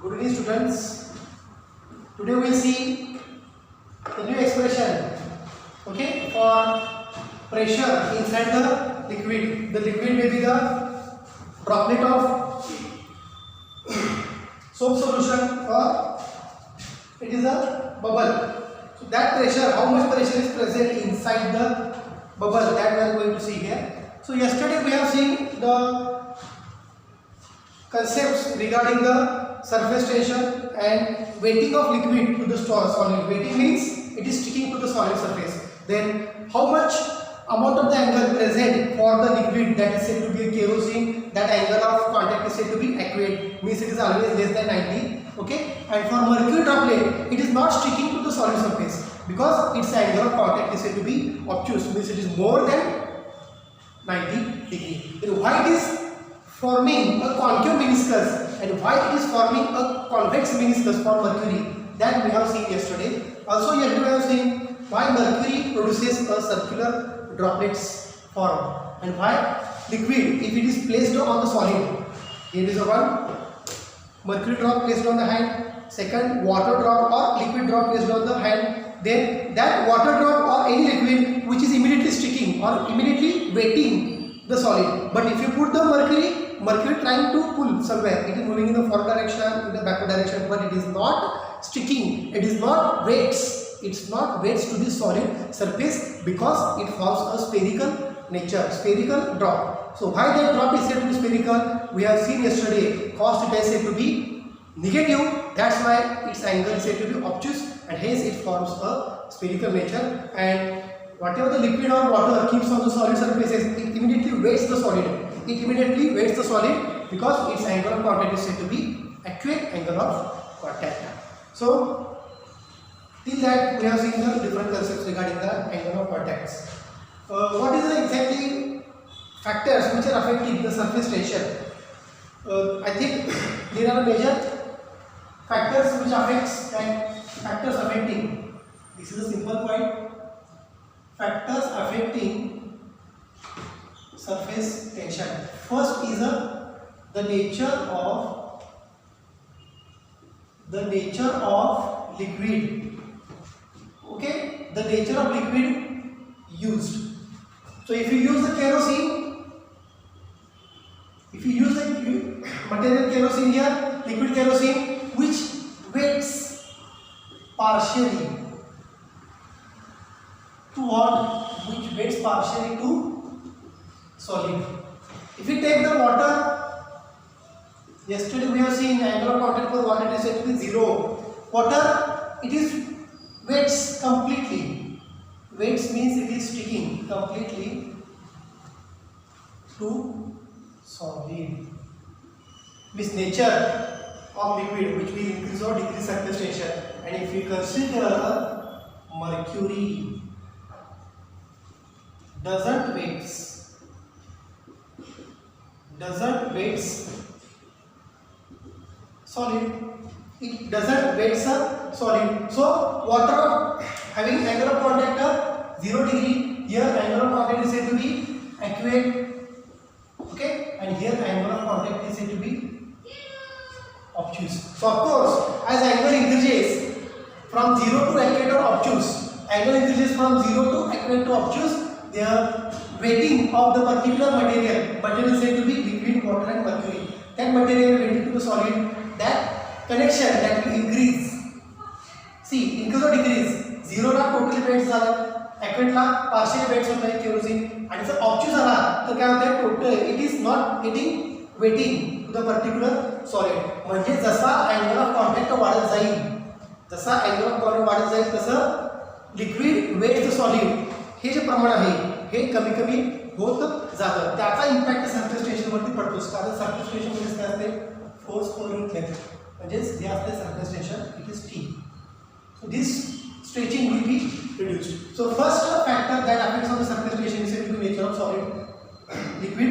Good evening, students. Today we will see the new expression, okay, for pressure inside the liquid. The liquid may be the droplet of soap solution or it is a bubble. So that pressure, how much pressure is present inside the bubble, that we are going to see here. So yesterday we have seen the concepts regarding the surface tension and weighting of liquid to the solid. Weighting means it is sticking to the solid surface. Then how much amount of the angle present for the liquid, that is said to be a kerosene, that angle of contact is said to be aqueous, means it is always less than 90. Okay, and for mercury droplet it is not sticking to the solid surface because its angle of contact is said to be obtuse, means it is more than 90 degree. Then why it is forming a concave meniscus and why it is forming a convex meniscus for mercury, that we have seen yesterday. Also yesterday we have seen why mercury produces a circular droplets form and why liquid, if it is placed on the solid, here is a one mercury drop placed on the hand, second water drop or liquid drop placed on the hand, then that water drop or any liquid which is immediately sticking or immediately weighting the solid. But if you put the mercury trying to pull somewhere, it is moving in the forward direction, in the backward direction, but it is not sticking, it is not weights, it's not weights to the solid surface because it forms a spherical nature, spherical drop. So why that drop is said to be spherical? We have seen yesterday cos theta is said to be negative, that's why its angle is said to be obtuse and hence it forms a spherical nature. And whatever the liquid or water keeps on the solid surfaces, it immediately weights the solid. It immediately weights the solid because its angle of contact is said to be acute angle of contact. So till that we have seen the different concepts regarding the angle of contacts. What is the exactly factors which are affecting the surface tension? I think there are major factors which affects and factors affecting. This is a simple point. Factors affecting surface tension. First is the nature of liquid. Okay, the nature of liquid used. So if you use the kerosene, if you use the material kerosene here, liquid kerosene, which weights partially to what? Which weights partially to solid. If you take the water, yesterday we have seen angle of contact for water is said to be 0. Water, it is weights completely. Weights means it is sticking completely to solid. Means nature of liquid which will increase or decrease surface tension. And if you consider mercury doesn't weights solid, it doesn't weights a solid. So water having angle of contact of 0 degree, here angle of contact is said to be acute, okay, and here angle of contact is said to be obtuse. So of course as angle increases from 0 to acute or obtuse, angle increases from 0 to acute to obtuse, the weighting of the particular material is said to be liquid, water and mercury. That material weighting to the solid, that connection that will increase. See, increase or decrease, 0 La totally weights झाला, acute ला partially weights होता है kerosene आणि जर obtuse झाला तर काय होते total it is not getting weighting to the particular solid. म्हणजे जसा angle of contact वाढत जाईल तसं liquid weights the solid, हे जे प्रमाण आहे हे कमी कमी होत जातं. त्याचा इम्पॅक्ट सरफेस टेन्शन वरती पडतोच कारण सरफेस टेन्शन म्हणजे काय असते फोर्स पर युनिट लेंथ म्हणजे जे असते surface tension it is T. So this stretching will be reduced. So first factor that affects on the surface tension is said to be nature of solid liquid.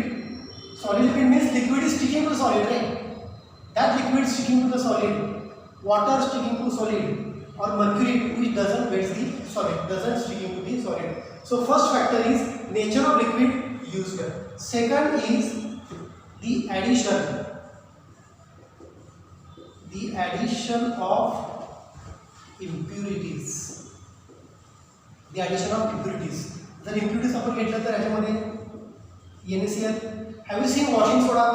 Solid liquid means liquid is sticking to the solid, right? That liquid sticking to the solid, water sticking to solid or mercury which doesn't weight the solid, doesn't sticking to the solid. So first factor is nature of liquid used. Second is the addition addition of impurities. The addition of impurities. जर impurities आपण घेतलं तर याच्यामध्ये NaCl. Have you seen washing soda?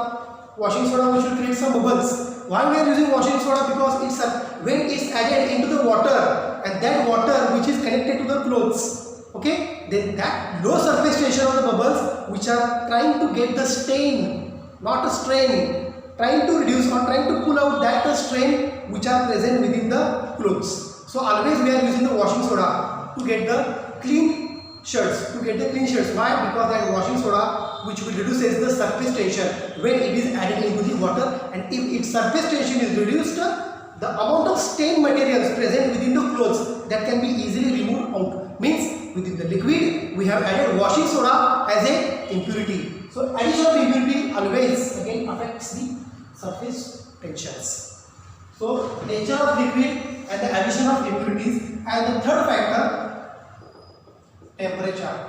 Washing soda which will create some bubbles. Why we are using washing soda? Because it's when it's added into the water, and that water which is connected to the clothes, okay, then that low surface tension of the bubbles which are trying to get the stain, not a strain, trying to reduce or trying to pull out that strain which are present within the clothes. So always we are using the washing soda to get the clean shirts, Why? Because that washing soda which will reduces the surface tension when it is added into the water, and if its surface tension is reduced, the amount of stain materials present within the clothes that can be easily removed out. Means within the liquid we have added washing soda as a impurity. So addition of impurity always again affects the surface tensions. So nature of liquid and the addition of impurities. And the third factor, temperature.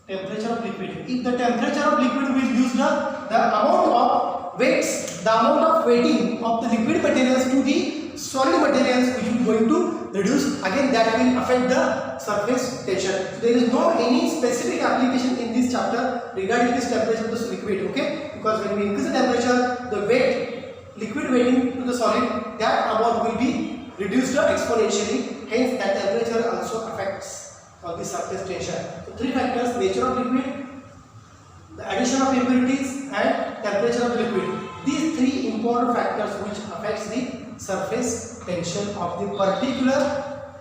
Temperature of liquid. If the temperature of liquid will use the amount of weights, the amount of weighting of the liquid materials to the solid materials which is going to reduce, again that will affect the surface tension. So there is no any specific application in this chapter regarding this temperature of this liquid, okay? Because when we increase the temperature, the weight, liquid weighting to the solid, that amount will be reduced exponentially. Hence that temperature also affects of the surface tension. So three factors: nature of liquid, the addition of impurities, and temperature of the liquid. These three important factors which affects the surface tension of the particular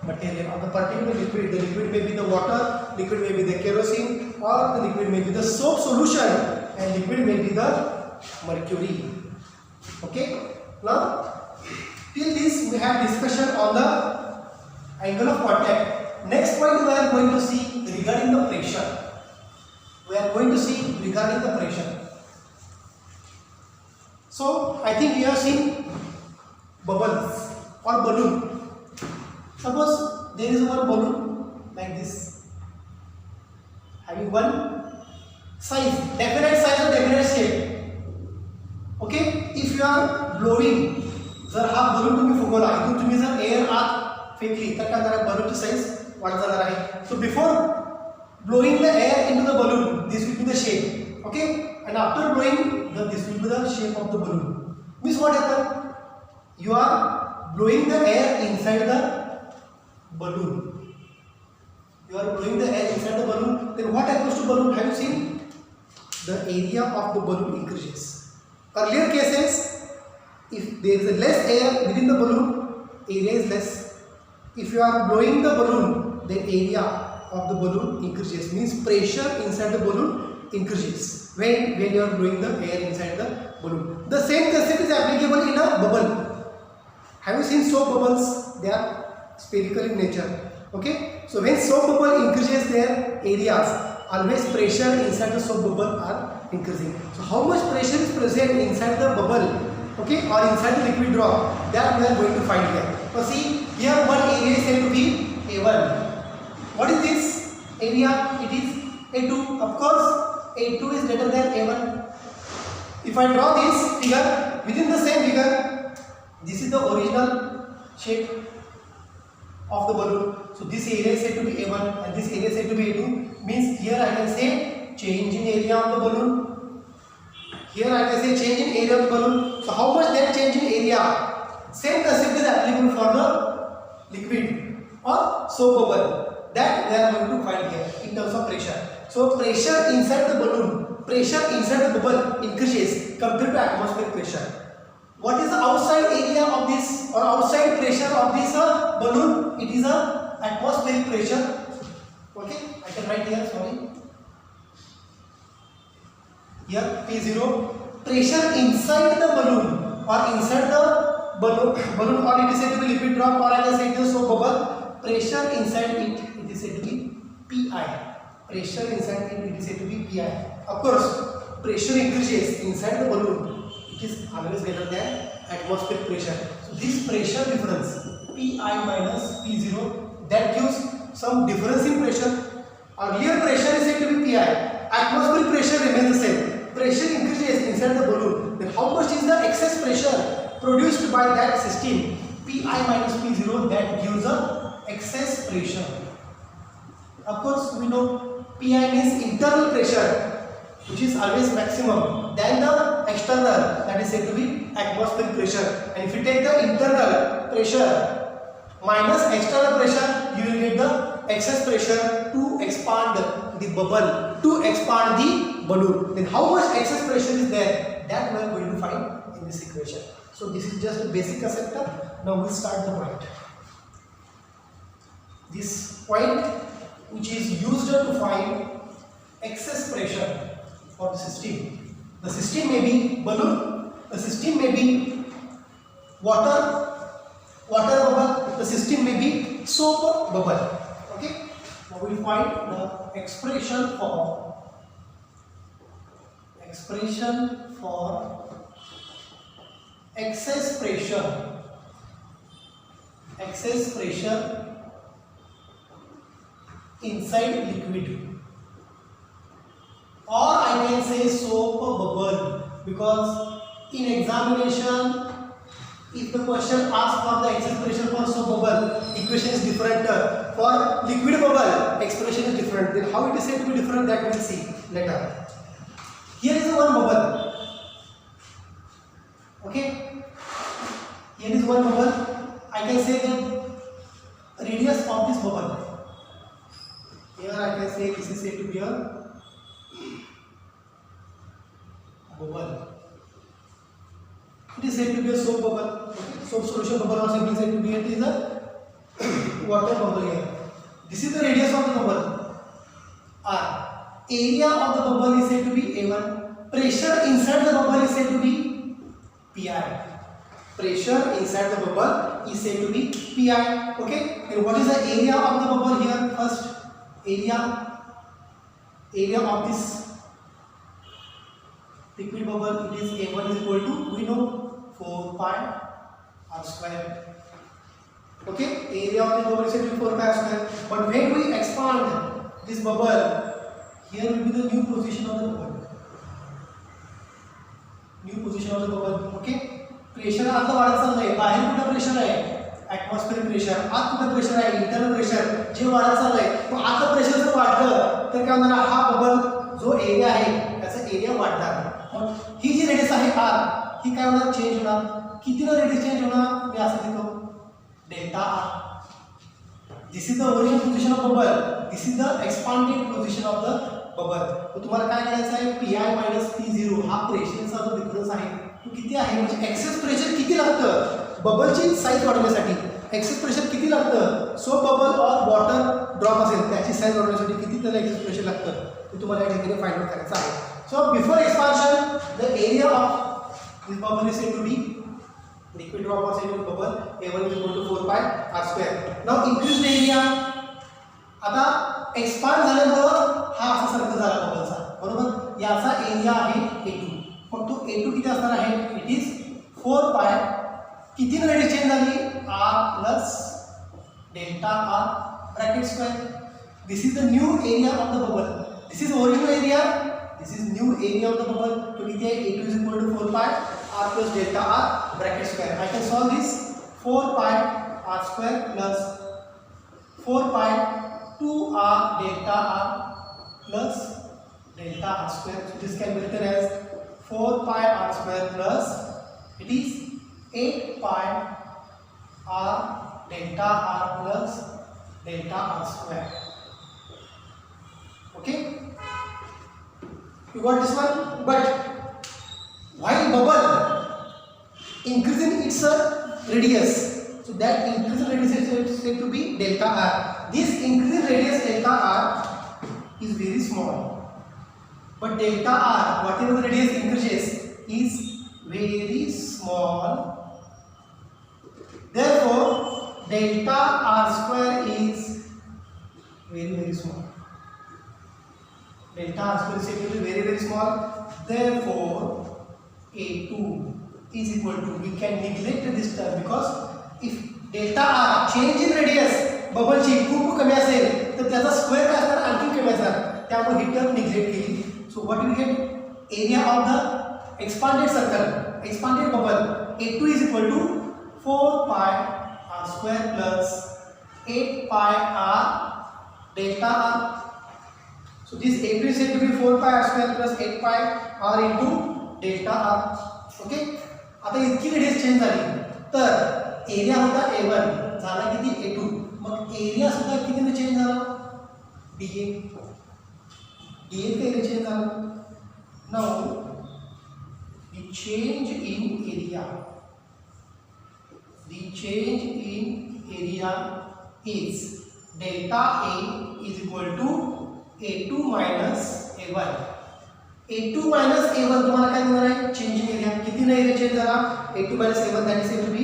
material, of the particular liquid. The liquid may be the water, liquid may be the kerosene, or the liquid may be the soap solution, and liquid may be the mercury. Okay. Now till this we have discussion on the angle of contact. Next point we are going to see regarding the pressure. So I think you have seen bubbles or balloon. Suppose there is one balloon like this, having one size, definite size or definite shape. Okay, if you are blowing, जर हा balloon तुम्ही फुगवला, इथून तुम्ही जर air आत फेकली तर काय होणार? balloon ची size वाढत जाणार आहे. So before blowing the air into the balloon, this will be the shape, okay, and after blowing, this will be the shape of the balloon. Means what happened? You are blowing the air inside the balloon. Then what happens to balloon? Have you seen? The area of the balloon increases. Earlier cases, if there is less air within the balloon, area is less. If you are blowing the balloon, then area of the balloon increases. Means pressure inside the balloon increases when you are blowing the air inside the balloon. The same concept is applicable in a bubble. Have you seen soap bubbles? They are spherical in nature. Okay. So when soap bubble increases their areas, always pressure inside the soap bubble are increasing. So how much pressure is present inside the bubble, okay, or inside the liquid drop, that we are going to find here. So see, here one area is said to be A1. What is this area? It is A2. Of course, A2 is greater than A1. If I draw this figure, within the same figure, this is the original shape of the balloon. So this area is said to be A1 and this area is said to be A2. Means here I can say change in area of the balloon. Here I can say change in area of the balloon. So how much that change in area? Same concept is applicable for the liquid or soap bubble. That we are going to find here in terms of pressure. So pressure inside the balloon, pressure inside the bubble increases compared to atmospheric pressure. What is the outside area of this or outside pressure of this balloon? It is a atmospheric pressure. Okay, I can write here. Sorry. Here P0. Pressure inside the balloon or inside the balloon, or it is said to be liquid drop, or I can say it is soap bubble. Pressure inside it is said to be Pi. Pressure inside it is said to be Pi. Of course, pressure increases inside the balloon, it is always greater than atmospheric pressure. So this pressure difference Pi minus P0, that gives some difference in pressure. Earlier pressure is said to be Pi. Atmospheric pressure remains the same. Pressure increases inside the balloon, then much is the excess pressure produced by that system? Pi minus P0, that gives a excess pressure. Of course, we know Pi means internal pressure, which is always maximum. Then the external, that is said to be atmospheric pressure. And if you take the internal pressure minus external pressure, you will get the excess pressure to expand the bubble, to expand the balloon. Then how much excess pressure is there? That we are going to find in this equation. So this is just a basic concept. Now we'll start the point. This point which is used to find excess pressure for the system. The system may be balloon, the system may be water bubble, the system may be soap bubble. Okay. Now we find the expression for excess pressure inside liquid, or I can say soap bubble, because in examination if the question asks for the excess pressure for soap bubble, equation is different. For liquid bubble, expression is different. Then how it is said to be different, that we will see later. Here is one bubble. Okay. Here is one bubble. I can say the radius of this bubble. Here I can say this is said to be a bubble. It is said to be a soap bubble. Okay. Soap solution bubble, or simply said to be, it is a water bubble here. This is the radius of the bubble, R. Area of the bubble is said to be A1. Pressure inside the bubble is said to be Pi. Pressure inside the bubble is said to be Pi. Okay. And what is the area of the bubble here? First, area of this liquid bubble, it is A1 is equal to, we know, 4 pi r square. Okay, area of the bubble is said to be 4 pi r square. But when we expand this bubble, here will be the new position of the bubble. New position of the bubble. Okay. Pressure आता वाढत चाललंय. बाहेर कुठं pressure आहे? Atmospheric pressure. आत कुठं pressure आहे? Internal pressure. जे वाढत चाललंय, मग आतलं प्रेशर जर वाढलं तर काय होणार? हा बबल जो एरिया आहे त्याचा एरिया वाढणार. मग ही जी रेडियस आहे आर, ही काय होणार? चेंज होणार. कितीला रेडियस चेंज होणार? मी असं लिहितो, delta R. This is the original position of bubble, this is the expanded position of the bubble. तर तुम्हाला काय करायचं आहे? पीआय मायनस पी0 हा प्रेशरचा जो डिफरन्स आहे तो किती आहे, म्हणजे एक्सेस प्रेशर किती लागतं बबलची साईज वाढवण्यासाठी. एक्सेस प्रेशर किती लागतं? सोप बबल और वॉटर ड्रॉप असेल त्याची साईज वाढवण्यासाठी किती त्याला एक्सेस प्रेशर लागतं ते तुम्हाला या ठिकाणी फाइंड आउट करायचं आहे. So before expansion the area of this bubble is said to be liquid drop or said to be bubble A1 is equal to 4 pi r square. Now increase the area. आता expand झाल्यामुळं हा असा circle झाला बबलचा, बरोबर. याचा area आहे A2. मग तो A2 किती असणार आहे? It is 4 pi. किती रेडियस चेंज झाली? r plus delta r bracket square. This is the new area of the bubble. This is original area, this is new area of the bubble. तो किती आहे? A2 is equal to 4 pi r plus delta r bracket square. I can solve this. 4 pi r square plus 4 pi 2r delta r plus delta r square. So this can be written as 4 pi r square plus it is 8 pi r delta r plus delta r square. Okay, you got this one. But while bubble increasing its radius, so that increasing radius is said to be delta r. This increasing radius delta r is very small, but delta r, whatever the radius increases, is very small. Therefore, delta r square is very small. Delta r square is said to be very small. Therefore, A2 is equal to, we can neglect this term because if delta r change in radius bubble ची खूप कमी असेल तर त्याचा square काय असणार? आणखी कमी असणार. त्यामुळे ही टर्म निग्लेक्ट केली. So what you get? Area of the expanded circle, expanded bubble, A2 is equal to 4 pi r square plus 8 pi r delta r. So this A2 is said to be 4 pi r square plus 8 pi r into delta r. Okay. आता इतकी radius change झाली तर area होता A1 झाला किती A2, मग area सुद्धा कितीने change झाला DA. DA का एरिया चेंज झाला. Now the change in area is delta A is equal to A2 minus A1. A2 minus A1 तुम्हाला काय मिळणार आहे चेंज इन एरिया. किती ने एरिया चेंज झाला A2 minus A1 that is said to be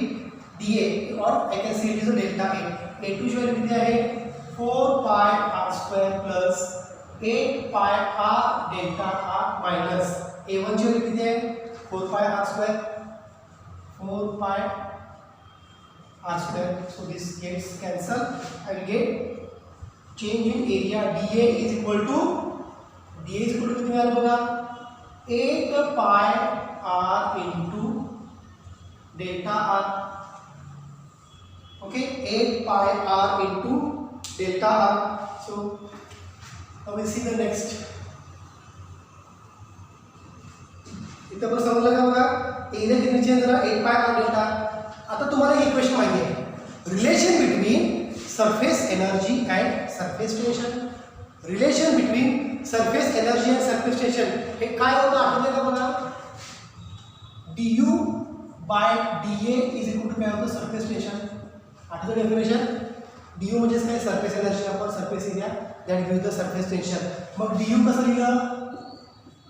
DA or I can say it is a delta A. A2 ची value किती आहे 4 pi r square plus 8 pi r delta r minus A1 ची value किती आहे 4 pi r square 4 pi r square. So this gets cancelled. I will get change in area DA is equal to किती मिळालं बघा 8 pi r into delta r. Okay, 8 pi r into delta r. So now we see the next. इथं पण समजलं का बघा area किती change झाला 8 pi r delta. आता तुम्हाला एक इक्वेशन माहिती आहे relation between surface energy and surface tension. Relation between surface energy and surface tension हे काय होतं आठवतंय का बघा du by dA is equal to काय होतं सरफेस टेन्शन. आठवतं डेफिनेशन du म्हणजे काय सरफेस एनर्जी आपण surface area that gives the surface tension. मग du कसं लिहिलं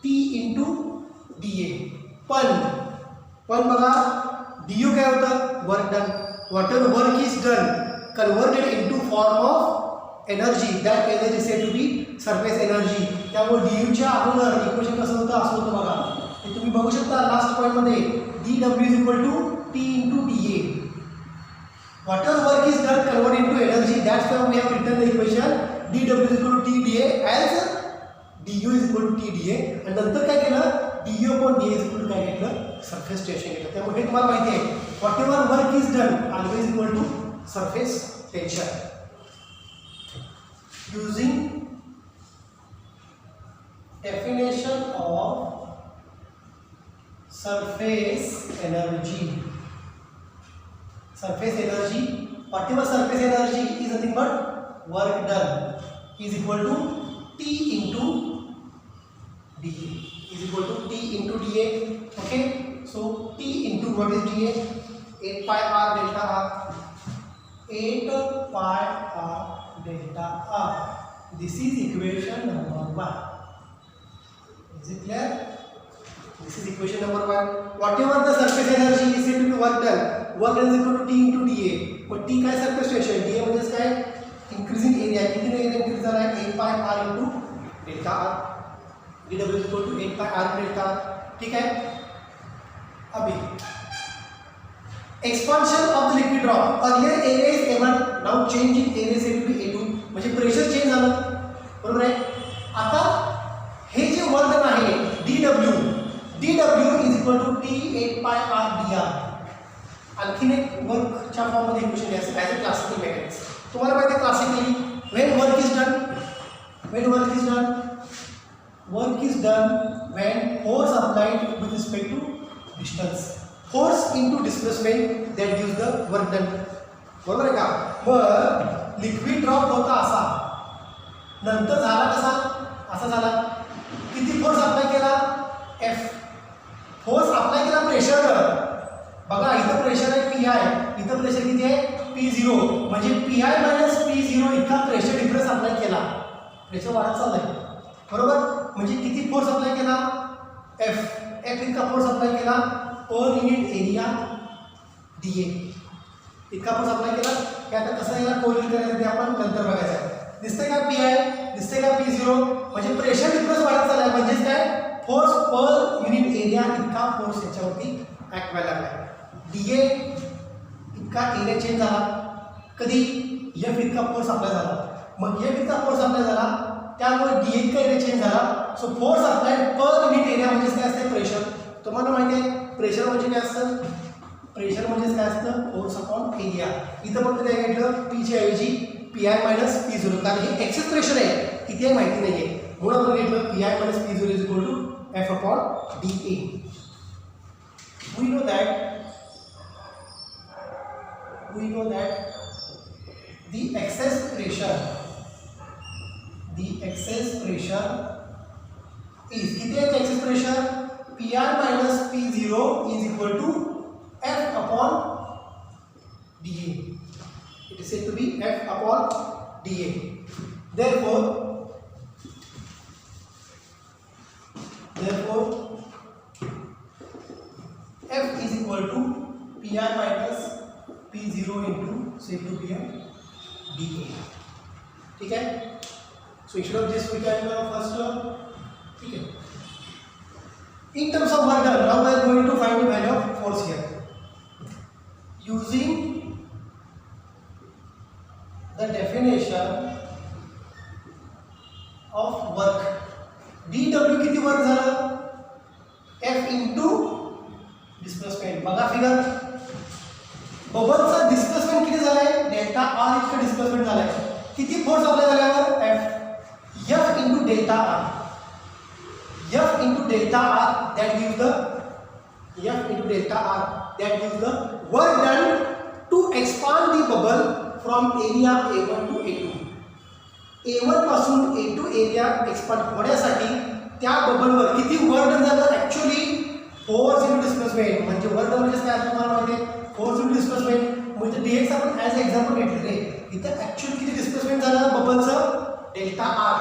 T into dA. पण बघा du काय होतं work done. Whatever work is done converted into form of energy that energy said to be surface energy. त्यामुळे du च्या अगोदर इक्वेशन कसं होतं असं होतं बघा. हे तुम्ही बघू शकता लास्ट पॉइंट मध्ये dw is equal to T into dA. Whatever work is done convert into energy. That's why we have written the equation dw is equal to T dA as du is equal to T dA. आणि नंतर काय केलं du upon dA is equal to काय घेतलं surface tension घेतलं. त्यामुळे हे तुम्हाला माहिती आहे whatever work is done always equal to surface tension. Using definition of surface energy. Surface energy, whatever surface energy is nothing but work done is equal to T into dA is equal to T into dA. Okay, so T into what is dA? 8 pi r delta r. 8 pi r delta r. This is equation number 1. Is it clear? This is equation number 1. Whatever the surface energy is said to be work done is equal to T into dA. but T काय surface tension dA म्हणजे काय increasing area. किती area increase झाला आहे 8 pi r into delta r. dw is equal to 8 pi r delta r. ठीक है. अभी expansion of the liquid drop. earlier area is A1, now change in area said to be A2. म्हणजे pressure change झालं बरोबर आहे. आता हे जे work आहे dw is equal to T 8 pi r dr. आणखीन एक वर्कच्या फॉर्म मध्ये इक्वेशन घ्यायचं ॲज अ क्लासिकल मेकॅनिक्स. तुम्हाला माहिती आहे classically when work is done when force applied with respect to distance. force into displacement that gives the work done. बरोबर आहे का. मग लिक्विड ड्रॉप होता असा नंतर झाला कसा असा झाला. किती फोर्स अप्लाय केला F. फोर्स अप्लाय केला प्रेशर. बघा इथं प्रेशर आहे PI, इथं प्रेशर किती आहे P0 म्हणजे PI मायनस P0 इतका प्रेशर डिफरन्स अप्लाय केला. प्रेशर वाढत चाललंय बरोबर. म्हणजे किती फोर्स अप्लाय केला F इतका फोर्स अप्लाय केला पर युनिट एरिया dA इतका फोर्स अप्लाय केला. की आता कसं याला कोरिलेट करायचं ते आपण नंतर बघायचं. दिसतंय का PI दिसतंय का P0 म्हणजे प्रेशर डिफरन्स वाढत चाललाय. म्हणजेच काय फोर्स पर युनिट एरिया इतका फोर्स याच्यावरती ऍक्ट व्हायला लागला. dA इतका एरिया चेंज झाला. कधी F इतका फोर्स अप्लाय झाला. मग F इतका फोर्स अप्लाय झाला त्यामुळे dA इतका एरिया चेंज झाला. So force apply per unit area म्हणजे काय असते प्रेशर. तुम्हाला प्रेशर म्हणजेच काय असतं फोर्स अपॉन एरिया. इथं फक्त काय घेतलं पीच्या ऐवजी P I minus P zero, कारण हे एक्सेस प्रेशर आहे किती आहे माहिती नाही आहे म्हणून आपण घेतलं P I minus P zero is equal to F upon D A. we know that the excess pressure is किती आहे excess pressure PR minus P0 is equal to F upon dA. It is said to be F upon dA. Therefore F is equal to PR minus P0 into said to be a dA. ठीक है. So instead of this we can first ठीक है. In terms of work done, now we are going to find the value of force here using the definition of work. dW किती work झालं F into displacement. बघा figure बबलचा displacement किती झालाय delta R इतकं displacement झालाय. किती force apply झाल्यावर F into delta R. F into delta R that gives the work done to expand the bubble from area A1 to A2. A1 पासून A2 area expand होण्यासाठी त्या बबलवर किती work done झालं actually force into displacement. म्हणजे work done म्हणजे काय तुम्हाला माहिती आहे फोर्स इनटू डिस्प्लेसमेंट म्हणजे डीएक्स आपण ॲज एक्झाम्पल घेतले रे. इथं ॲक्च्युअली किती डिस्प्लेसमेंट झालं बबलचं डेल्टा आर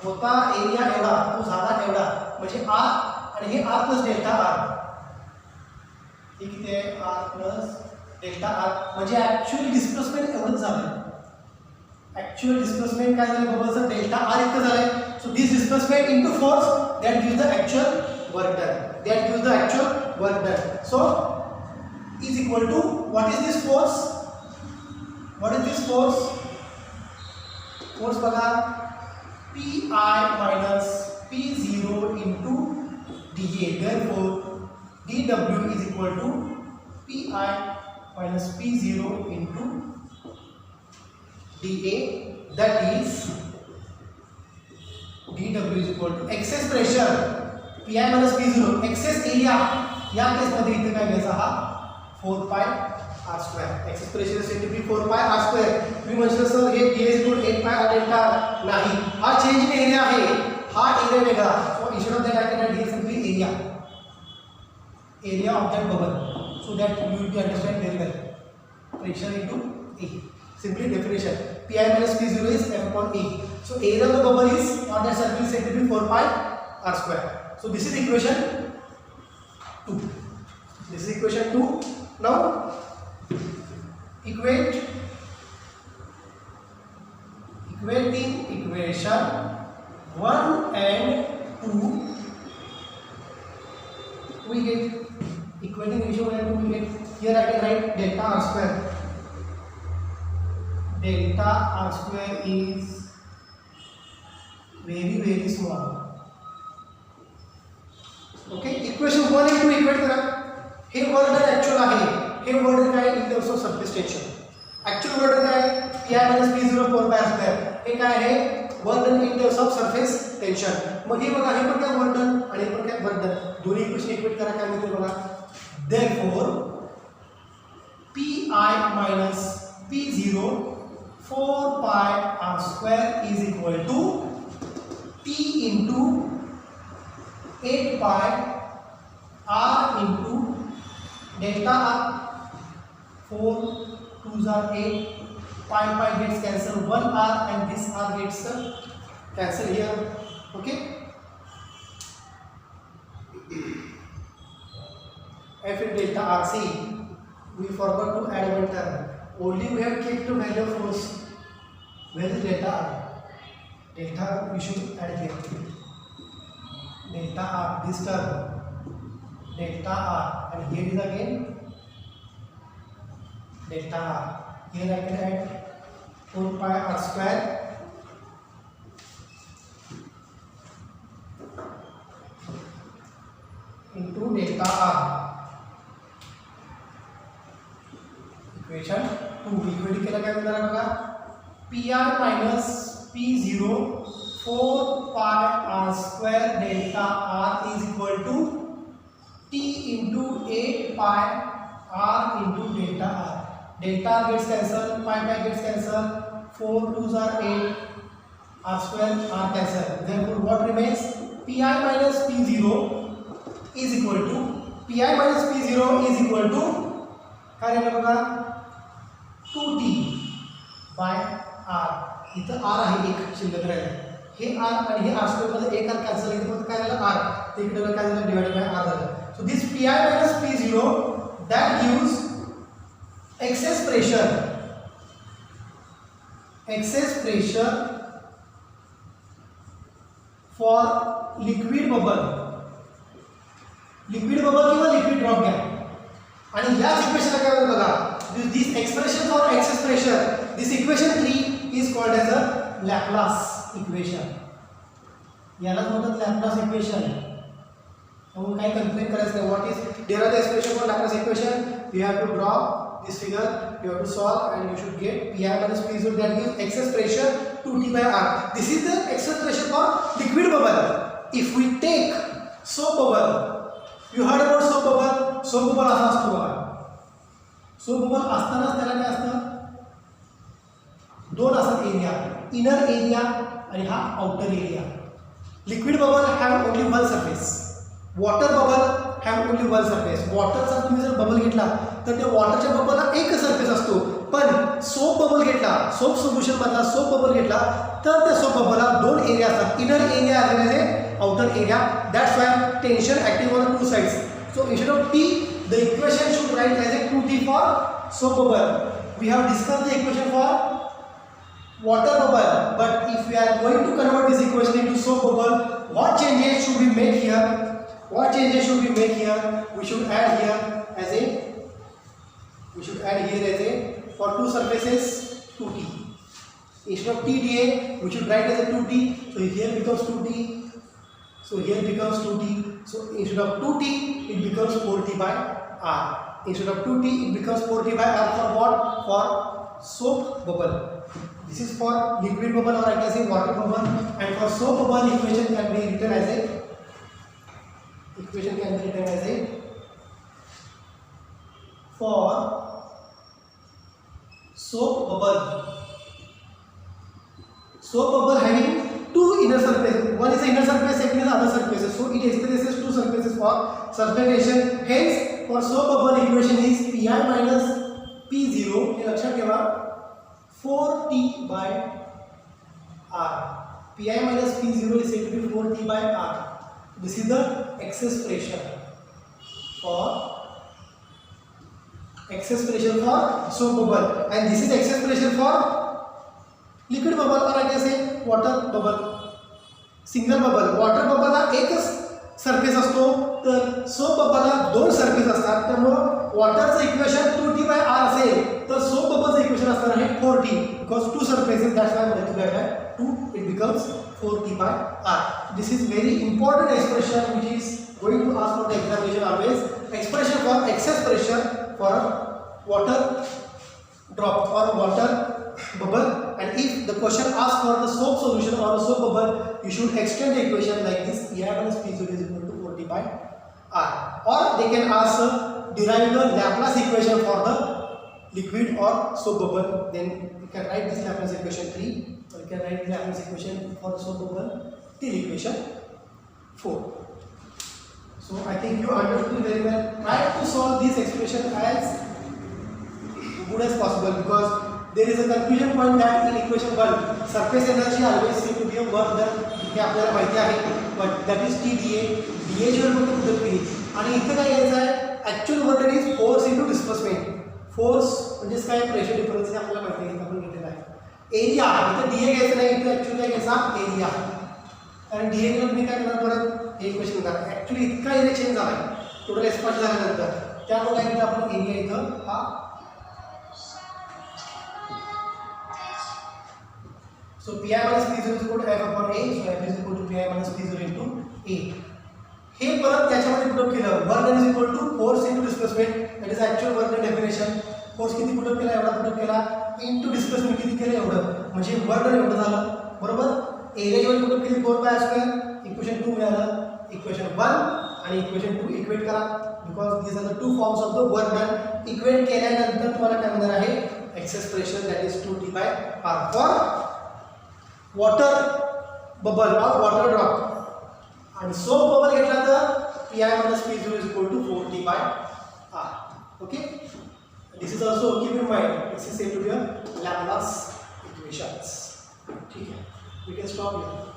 होता एरिया एवढा तो झाला एवढा म्हणजे आर आणि हे आर प्लस डेल्टा आर हे किती आहे आर प्लस डेल्टा आर म्हणजे ॲक्च्युअली डिस्प्लेसमेंट एवढंच झालं. ॲक्च्युअल डिस्प्लेसमेंट काय झालं बबलचं डेल्टा आर इतकं झालंय. So this displacement into force that gives the actual work done. So is equal to what is this force. Force बघा Pi minus P0 into dA. Therefore, dW is equal to Pi minus P0 into dA. That is dW is equal to excess pressure Pi minus P0 excess area. या case मध्ये इथे काय घ्यायचा हा 4 pi r square. Excess pressure is said to be 4 pi r square. मी म्हटलं sir हे dA is equal to 8 pi r delta नाही. हा चेंज इन एरिया आहे हा एरिया वेगळा. सो instead of that I can write here simply area of that bubble so that you will understand very well. Pressure into A. Simply definition Pi minus P0 is F upon A. So area of the bubble is or that circle is said to be 4 pi r square. So this is equation 2. This is equation 2. Now equating equation 1 and 2 we get equating equation 1 and 2 we get here I can write delta r square. Delta r square is very small. Okay, equation 1 and 2 equate करा. हे work done actual आहे. हे work done काय in terms of surface tension. Actual work done काय Pi minus P0 4 pi r square. हे काय आहे work done in terms of surface tension. मग हे बघा हे पण काय वर्क डन आणि हे पण काय वर्क डन. दोन्ही इक्वेशन इक्वेट करा काय मिळते बघा. Therefore Pi minus P0 4 pi r square is equal to T into 8 pi r into delta r. 4 2s are 8. Pi gets cancelled. 1 r and this r gets cancelled here. Okay. F in delta r. See, we forgot to add one term. Only we have kept the value of force. Where is delta r? Delta r we should add here. Delta r, this term. Delta r, and here is again delta r. Here I can add 4 pi r square into delta r. Equation 2 liquid केलं काय होणार बघा P I minus P zero 4 pi R square delta R is equal to T into 8 pi R into delta R. Delta R gets cancel, pi gets cancel, 4 2s are 8, r square r cancel. Therefore, what remains? Pi minus P0 is equal to Pi minus P0 is equal to काय राहिलं बघा 2t by r. इथं r आहे एक शिल्लक राहिलं. हे r आणि हे r square मध्ये एक r कॅन्सल इथे फक्त काय झालं r. ते इकडे काय झालं डिवाइडेड बाय r झालं. So this Pi minus P0 that gives excess pressure for liquid bubble किंवा liquid drop घ्या आणि याच इक्वेशनला काय होतं बघा this expression for excess pressure this equation 3 is called as a Laplace equation. यालाच म्हणतात Laplace equation. त्यामुळे काय कन्फ्युजन करायचं नाही. What is derive the expression for Laplace equation? You have to draw this figure, you have to solve and you should get Pi minus P0 that gives excess pressure 2T by R. This is the excess pressure for liquid bubble. If we take soap bubble, you heard about soap bubble? Soap bubble असा असतो बघा. soap bubble असतानाच त्याला काय असतं दोन असतात area, inner area आणि हा outer area. Liquid bubble have only one surface, water bubble have only one surface. वॉटरचा तुम्ही जर बबल घेतला तर त्या वॉटरच्या बबलला एक सरफेस असतो. पण सोप बबल घेतला, सोप सोल्युशन मधला सोप बबल घेतला तर त्या सोप बबलला दोन एरिया असतात, इनर एरिया आणि outer area. That's why tension active on two sides. So instead of T the equation should write as a 2t for soap bubble. We have discussed the equation for water bubble, but if we are going to convert this equation into soap bubble, what changes should we make here? What changes should we make here? We should add here as a for two surfaces 2t. Instead of TDA, we should write as a 2t. So here becomes 2t. So here becomes 2t. So instead of 2t, it becomes 4t by r. Instead of 2t, it becomes 4t by r for what? For soap bubble. This is for liquid bubble or I can say water bubble, and for soap bubble equation can be written as a for soap bubble having two inner surfaces. One is the inner surface, second is the other surfaces. So it expresses two surfaces for surface tension. Hence, for soap bubble equation is Pi minus P0. हे लक्षात ठेवा 4t by r. Pi minus P0 is said to be 4t by r. This is the excess pressure for soap bubble, and this is excess pressure for liquid bubble or I can say water bubble. Single bubble, water bubble ला एकच surface असतो तर soap बबलला दोन surface असतात. त्यामुळे वॉटरचं equation 2t by r असेल तर soap बबलचं equation असणार आहे 4t because two surfaces, that's why multiplied by 2 it becomes 4t by r. This is very important expression which is going to ask for the examination always. Expression for excess pressure for a water drop or water bubble, and if the question asks for the soap solution or the soap bubble, you should extend the equation like this: Pi minus P0 is equal to 4t by r. Or they can ask derive the Laplace equation for the liquid or soap bubble. Then you can write this Laplace equation 3, or you can write the Laplace equation for the soap bubble till equation 4. So I think you understood very well. Try to solve this expression as good as possible, because there is a confusion point that in equation 1 surface energy always seem to be a work done. हे आपल्याला माहिती आहे, but that is TDA. DA जो आहे तो कुठे आणि इथे काय घ्यायचं आहे actual work done is force into displacement. Force म्हणजे काय प्रेशर डिफरन्स हे आपल्याला माहिती आहे, आपण घेतलेला आहे. एरिया इथे DA घ्यायचं नाही, इथे ऍक्च्युअली काय घ्यायचा एरिया. कारण DA ने तुम्ही काय करणार परत हे इक्वेशन करा. ऍक्च्युअली इतका एरिया चेंज झाला आहे टोटल एक्सपांड झाल्यानंतर, त्यामुळे काय केलं आपण एरिया इथं हा. So Pi minus P0 is equal to F upon A. So F is equal to Pi minus P0 into A. हे परत त्याच्यामध्ये पुट केलं. Work done is equal to force into displacement. That is actual work done definition. Force किती put up केला, एवढा put up केला, into displacement किती केलं एवढं, म्हणजे वर्क डन एवढं झालं, बरोबर. एरिया जेवढी पुटअप केली 4πr², इक्वेशन 2 मिळालं. इक्वेशन 1 आणि इक्वेशन 2 इक्वेट करा, because these are the two forms of the work done. Equate केल्यानंतर तुम्हाला काय मिळणार आहे, excess pressure that is 2T/r for water bubble और वॉटर ड्रॉप. आणि सोप बबल घेतला तर Pi minus P0 is equal to 4T/r. Okay, this is also keep in mind, this is said to be a Laplace equations. ठीक है, we can stop here.